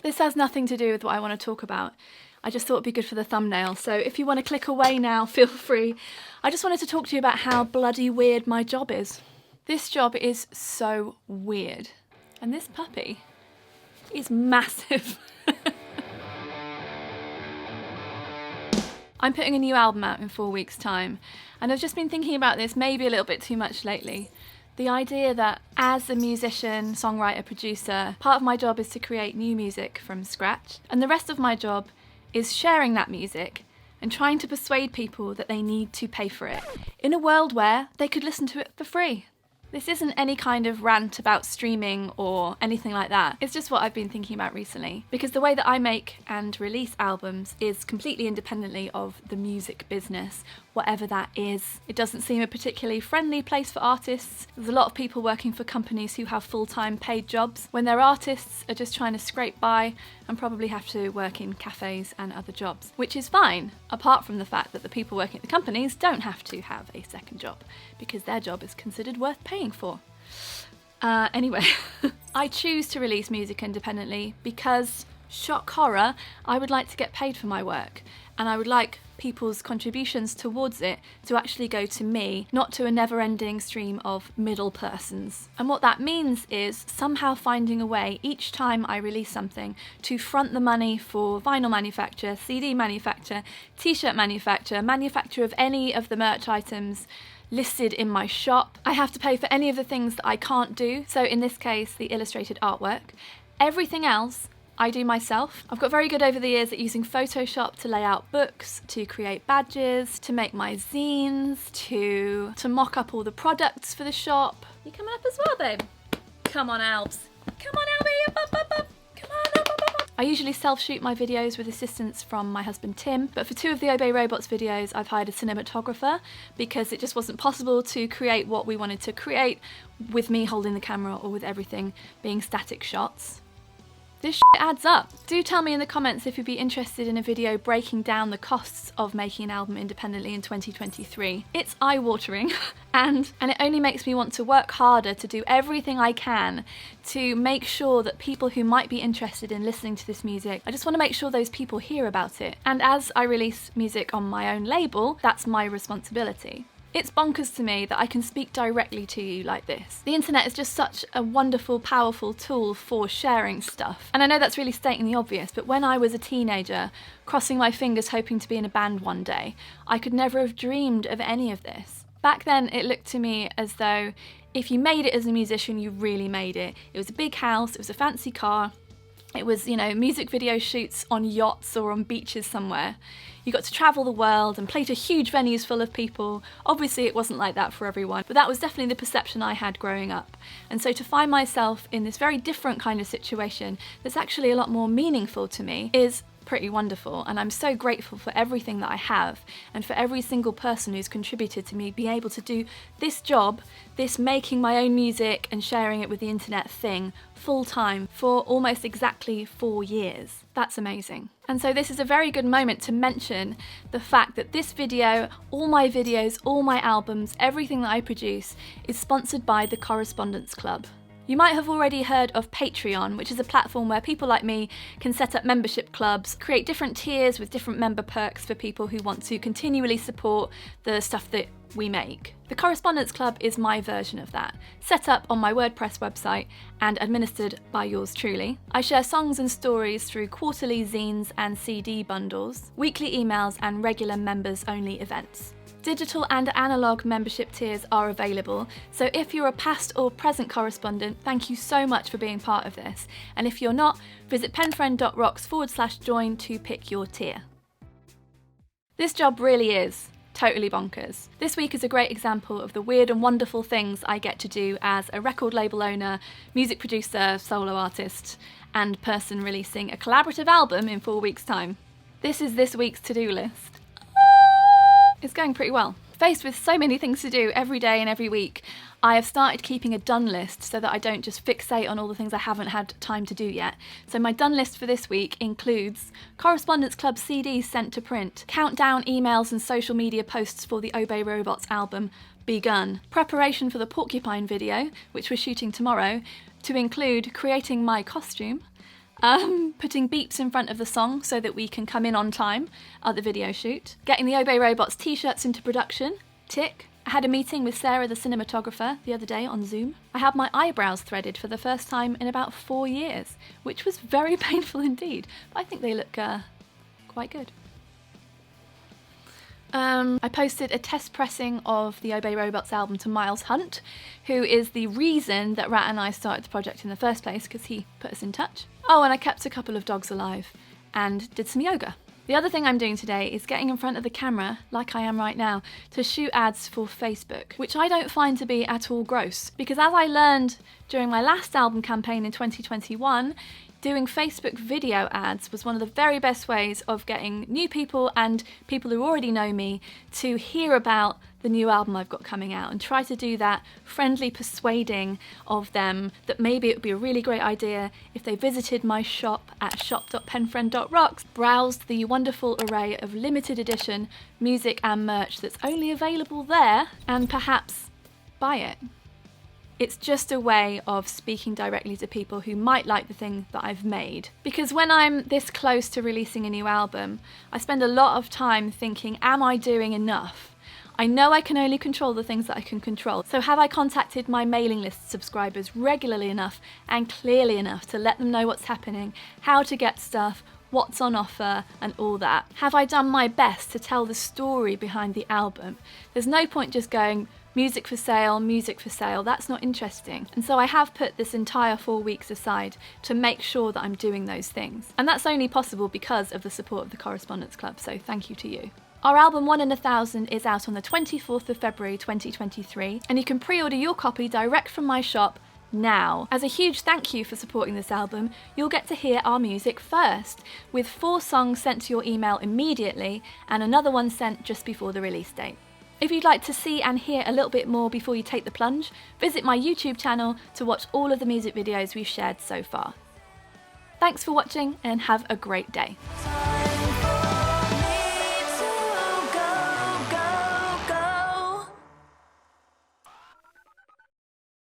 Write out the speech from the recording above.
This has nothing to do with what I want to talk about. I just thought it'd be good for the thumbnail, so if you want to click away now, feel free. I just wanted to talk to you about how bloody weird my job is. This job is so weird. And this puppy is massive. I'm putting a new album out in 4 weeks' time, and I've just been thinking about this maybe a little bit too much lately. The idea that as a musician, songwriter, producer, part of my job is to create new music from scratch, and the rest of my job is sharing that music and trying to persuade people that they need to pay for it, in a world where they could listen to it for free. This isn't any kind of rant about streaming or anything like that. It's just what I've been thinking about recently. Because the way that I make and release albums is completely independently of the music business, whatever that is. It doesn't seem a particularly friendly place for artists. There's a lot of people working for companies who have full-time paid jobs, when their artists are just trying to scrape by and probably have to work in cafes and other jobs. Which is fine, apart from the fact that the people working at the companies don't have to have a second job, because their job is considered worth paying for. Anyway, I choose to release music independently because, shock horror, I would like to get paid for my work, and I would like people's contributions towards it to actually go to me, not to a never-ending stream of middle persons. And what that means is somehow finding a way each time I release something to front the money for vinyl manufacture, CD manufacture, t-shirt manufacture, manufacture of any of the merch items listed in my shop. I have to pay for any of the things that I can't do, so in this case the illustrated artwork. Everything else I do myself. I've got very good over the years at using Photoshop to lay out books, to create badges, to make my zines, to mock up all the products for the shop. You coming up as well, babe? Come on, Albs. Come on, Albie. Up, up, up, up. Come on, up, up, up, up. I usually self-shoot my videos with assistance from my husband Tim, but for 2 of the Obey Robots videos I've hired a cinematographer because it just wasn't possible to create what we wanted to create with me holding the camera or with everything being static shots. This shit adds up. Do tell me in the comments if you'd be interested in a video breaking down the costs of making an album independently in 2023. It's eye-watering and it only makes me want to work harder to do everything I can to make sure that people who might be interested in listening to this music, I just want to make sure those people hear about it. And as I release music on my own label, that's my responsibility. It's bonkers to me that I can speak directly to you like this. The internet is just such a wonderful, powerful tool for sharing stuff. And I know that's really stating the obvious, but when I was a teenager, crossing my fingers hoping to be in a band one day, I could never have dreamed of any of this. Back then, it looked to me as though if you made it as a musician, you really made it. It was a big house, it was a fancy car, it was, you know, music video shoots on yachts or on beaches somewhere. You got to travel the world and play to huge venues full of people. Obviously it wasn't like that for everyone, but that was definitely the perception I had growing up. And so to find myself in this very different kind of situation that's actually a lot more meaningful to me is pretty wonderful, and I'm so grateful for everything that I have and for every single person who's contributed to me being able to do this job, this making my own music and sharing it with the internet thing full time for almost exactly 4 years. That's amazing. And so this is a very good moment to mention the fact that this video, all my videos, all my albums, everything that I produce is sponsored by the Correspondent Club. You might have already heard of Patreon, which is a platform where people like me can set up membership clubs, create different tiers with different member perks for people who want to continually support the stuff that we make. The Correspondence Club is my version of that, set up on my WordPress website and administered by yours truly. I share songs and stories through quarterly zines and CD bundles, weekly emails and regular members-only events. Digital and analogue membership tiers are available, so if you're a past or present correspondent, thank you so much for being part of this. And if you're not, visit penfriend.rocks/join to pick your tier. This job really is totally bonkers. This week is a great example of the weird and wonderful things I get to do as a record label owner, music producer, solo artist, and person releasing a collaborative album in 4 weeks' time. This is this week's to-do list. It's going pretty well. Faced with so many things to do every day and every week, I have started keeping a done list so that I don't just fixate on all the things I haven't had time to do yet. So my done list for this week includes Correspondence Club CDs sent to print, countdown emails and social media posts for the Obey Robots album begun, preparation for the Porcupine video, which we're shooting tomorrow, to include creating my costume, Putting beeps in front of the song so that we can come in on time at the video shoot. Getting the Obey Robots t-shirts into production. Tick. I had a meeting with Sarah, the cinematographer, the other day on Zoom. I had my eyebrows threaded for the first time in about 4 years, which was very painful indeed, but I think they look quite good. I posted a test pressing of the Obey Robots album to Miles Hunt, who is the reason that Rat and I started the project in the first place, because he put us in touch. Oh, and I kept a couple of dogs alive and did some yoga. The other thing I'm doing today is getting in front of the camera, like I am right now, to shoot ads for Facebook, which I don't find to be at all gross, because as I learned during my last album campaign in 2021, doing Facebook video ads was one of the very best ways of getting new people and people who already know me to hear about the new album I've got coming out, and try to do that friendly persuading of them that maybe it would be a really great idea if they visited my shop at shop.penfriend.rocks, browsed the wonderful array of limited edition music and merch that's only available there, and perhaps buy it. It's just a way of speaking directly to people who might like the thing that I've made. Because when I'm this close to releasing a new album, I spend a lot of time thinking, am I doing enough? I know I can only control the things that I can control. So have I contacted my mailing list subscribers regularly enough and clearly enough to let them know what's happening, how to get stuff, what's on offer, and all that? Have I done my best to tell the story behind the album? There's no point just going, music for sale, that's not interesting. And so I have put this entire 4 weeks aside to make sure that I'm doing those things. And that's only possible because of the support of the Correspondence Club, so thank you to you. Our album 1 in 1,000 is out on the 24th of February 2023, and you can pre-order your copy direct from my shop now. As a huge thank you for supporting this album, you'll get to hear our music first, with 4 songs sent to your email immediately and another one sent just before the release date. If you'd like to see and hear a little bit more before you take the plunge, visit my YouTube channel to watch all of the music videos we've shared so far. Thanks for watching and have a great day.